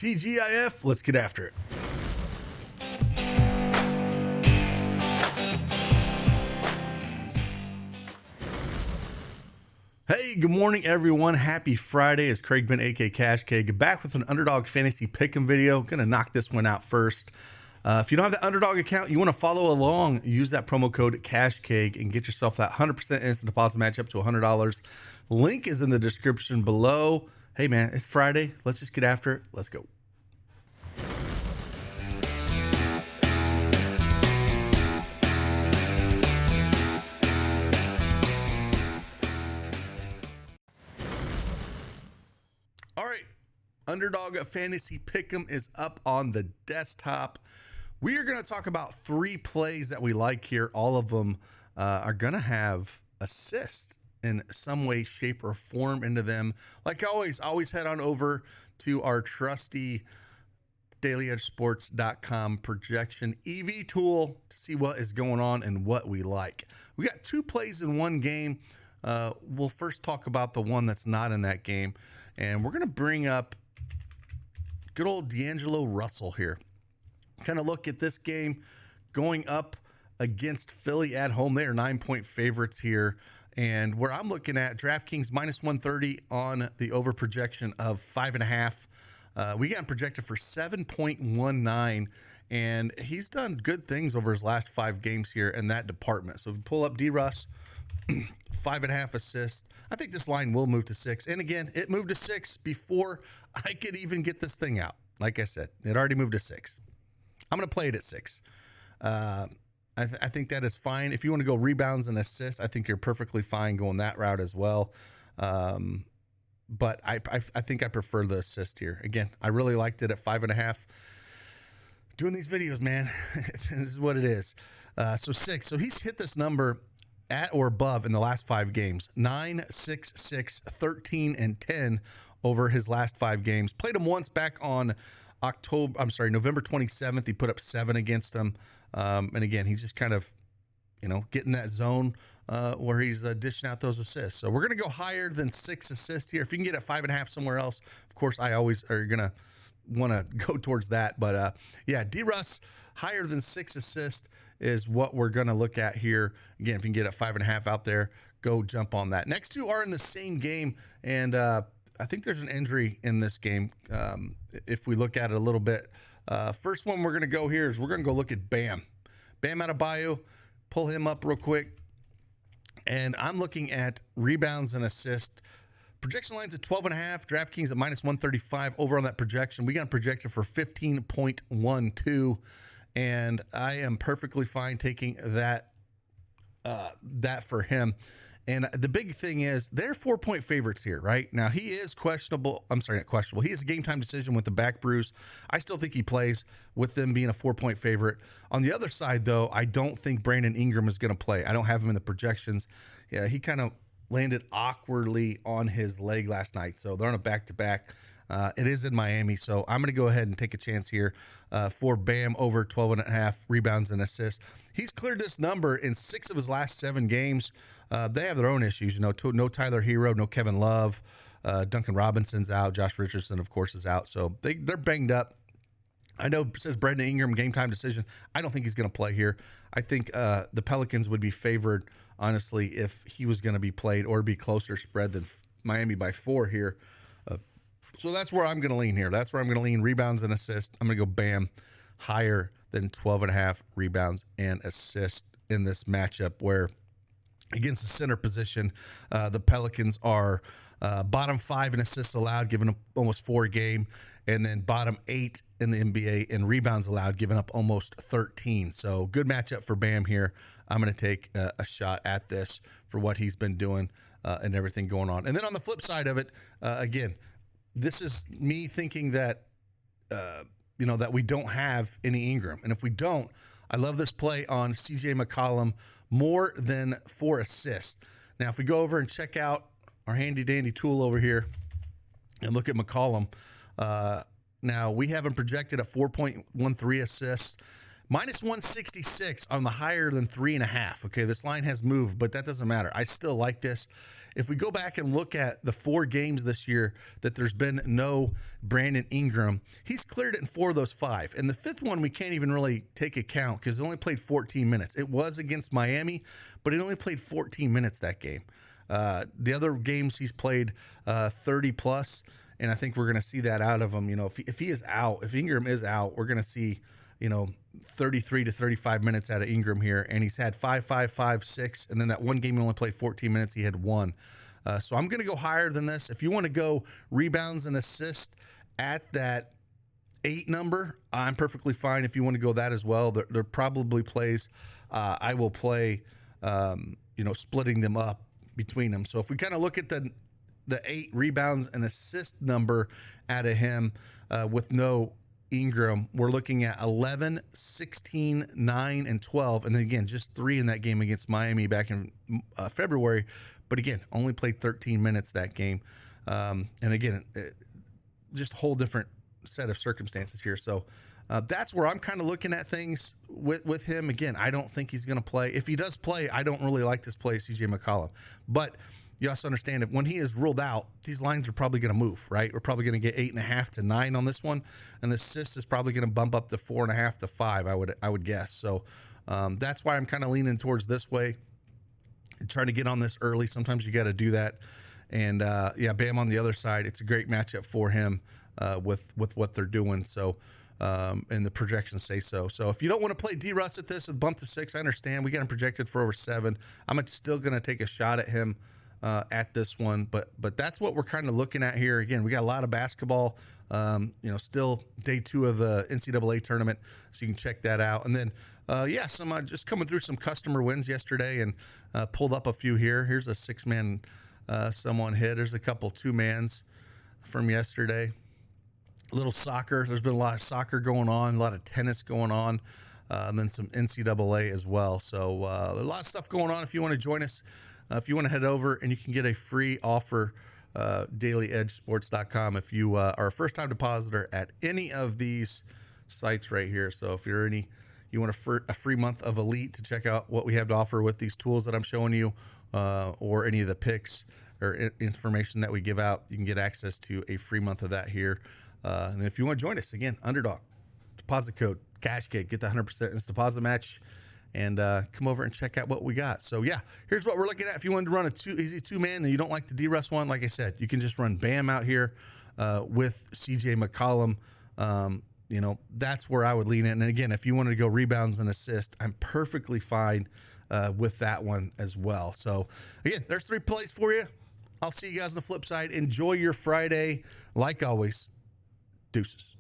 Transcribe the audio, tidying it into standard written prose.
TGIF, let's get after it. Hey, good morning, everyone. Happy Friday. It's Craig Ben, aka Cash Cake, back with an Underdog Fantasy Pick'em video. Gonna knock this one out first. If you don't have the Underdog account, you want to follow along, use that promo code CashCake and get yourself that 100% instant deposit match up to $100. Link is in the description below. Hey, man, it's Friday. Let's just get after it. Let's go. All right, Underdog Fantasy Pick'em is up on the desktop. We are going to talk about 3 plays that we like here. All of them are going to have assists in some way, shape, or form into them. Like always head on over to our trusty dailyedgesports.com projection EV tool to see what is going on and what we like. We got 2 plays in one game. We'll first talk about the one that's not in that game. And we're going to bring up good old D'Angelo Russell here. Kind of look at this game going up against Philly at home. They are 9-point favorites here. And where I'm looking at DraftKings minus 130 on the over projection of 5.5. We got him projected for 7.19. And he's done good things over his last 5 games here in that department. So if we pull up D-Russ, 5.5 assists. I think this line will move to 6. And again, it moved to 6 before I could even get this thing out. Like I said, it already moved to 6. I'm going to play it at 6. I think that is fine. If you want to go rebounds and assists, I think you're perfectly fine going that route as well. But I think I prefer the assist here. Again, I really liked it at 5.5. Doing these videos, man, this is what it is. So 6. So he's hit this number at or above in the last 5 games. 9, 6, 6, 13, and 10 over his last 5 games. Played him once back on November 27th. He put up 7 against him. And again, he's just kind of, getting that zone where he's dishing out those assists. So we're going to go higher than 6 assists here. If you can get at 5.5 somewhere else, of course, I always are going to want to go towards that. But yeah, D-Russ higher than 6 assists is what we're going to look at here. Again, if you can get at 5.5 out there, go jump on that. Next 2 are in the same game. And I think there's an injury in this game. If we look at it a little bit, first one we're going to go here is we're going to go look at Bam Adebayo. Pull him up real quick. And I'm looking at rebounds and assists. Projection line's at 12.5. DraftKings at minus 135 over on that projection. We got projected for 15.12. And I am perfectly fine taking that for him. And the big thing is they're 4-point favorites here, right? Now, he is questionable. I'm sorry, not questionable. He has a game-time decision with the back bruise. I still think he plays with them being a 4-point favorite. On the other side, though, I don't think Brandon Ingram is going to play. I don't have him in the projections. Yeah, he kind of landed awkwardly on his leg last night, so they're on a back-to-back. It is in Miami, so I'm going to go ahead and take a chance here for Bam over 12.5 rebounds and assists. He's cleared this number in 6 of his last 7 games. They have their own issues, no Tyler Hero, no Kevin Love, Duncan Robinson's out, Josh Richardson, of course, is out, so they're banged up. I know it says Brandon Ingram game time decision. I don't think he's going to play here. I think the Pelicans would be favored, honestly, if he was going to be played or be closer spread than Miami by 4 here. So that's where I'm going to lean here. That's where I'm going to lean rebounds and assists. I'm going to go Bam higher than 12.5 rebounds and assists in this matchup where against the center position, the Pelicans are bottom 5 in assists allowed, giving up almost 4 a game, and then bottom 8 in the NBA in rebounds allowed, giving up almost 13. So good matchup for Bam here. I'm going to take a shot at this for what he's been doing and everything going on. And then on the flip side of it, again, this is me thinking that, that we don't have any Ingram. And if we don't, I love this play on CJ McCollum more than 4 assists. Now, if we go over and check out our handy dandy tool over here and look at McCollum, now we have him projected at 4.13 assists. Minus 166 on the higher than 3.5. Okay, this line has moved, but that doesn't matter. I still like this. If we go back and look at the 4 games this year that there's been no Brandon Ingram, he's cleared it in 4 of those 5. And the 5th one, we can't even really take account because he only played 14 minutes. It was against Miami, but he only played 14 minutes that game. The other games he's played 30 plus, and I think we're going to see that out of him. You know, if he is out, if Ingram is out, we're going to see, 33 to 35 minutes out of Ingram here. And he's had 5, 5, 5, 6. And then that one game he only played 14 minutes. He had 1. So I'm going to go higher than this. If you want to go rebounds and assists at that 8 number, I'm perfectly fine. If you want to go that as well, there probably plays I will play, splitting them up between them. So if we kind of look at the 8 rebounds and assist number out of him with no Ingram, we're looking at 11, 16, 9, and 12. And then again, just 3 in that game against Miami back in February. But again, only played 13 minutes that game. And again, just a whole different set of circumstances here. So that's where I'm kind of looking at things with him. Again, I don't think he's going to play. If he does play, I don't really like this play, CJ McCollum. But you also understand that when he is ruled out, these lines are probably going to move, right? We're probably going to get 8.5 to 9 on this one, and the assist is probably going to bump up to 4.5 to 5. I would guess. So that's why I'm kind of leaning towards this way, and trying to get on this early. Sometimes you got to do that, and Bam on the other side. It's a great matchup for him with what they're doing. So. And the projections say so. So if you don't want to play D-Russ at this and bump to 6, I understand. We got him projected for over 7. I'm still going to take a shot at him at this one, but that's what we're kind of looking at here. Again, we got a lot of basketball, still day 2 of the NCAA tournament, so you can check that out. And then, some just coming through some customer wins yesterday and pulled up a few here. Here's a 6-man someone hit. There's a couple 2-mans from yesterday. A little soccer. There's been a lot of soccer going on, a lot of tennis going on, and then some NCAA as well. So there's a lot of stuff going on. If you want to join us, if you want to head over and you can get a free offer, dailyedgesports.com, if you are a first-time depositor at any of these sites right here. So if you want a free month of Elite to check out what we have to offer with these tools that I'm showing you, or any of the picks or information that we give out, you can get access to a free month of that here. And if you want to join us, again, Underdog, deposit code, CashGate, get the 100% instant deposit match, and come over and check out what we got. So, here's what we're looking at. If you wanted to run a easy 2-man and you don't like the D-Russ one, like I said, you can just run Bam out here with CJ McCollum. That's where I would lean in. And again, if you wanted to go rebounds and assist, I'm perfectly fine with that one as well. So, again, there's 3 plays for you. I'll see you guys on the flip side. Enjoy your Friday. Like always, deuces.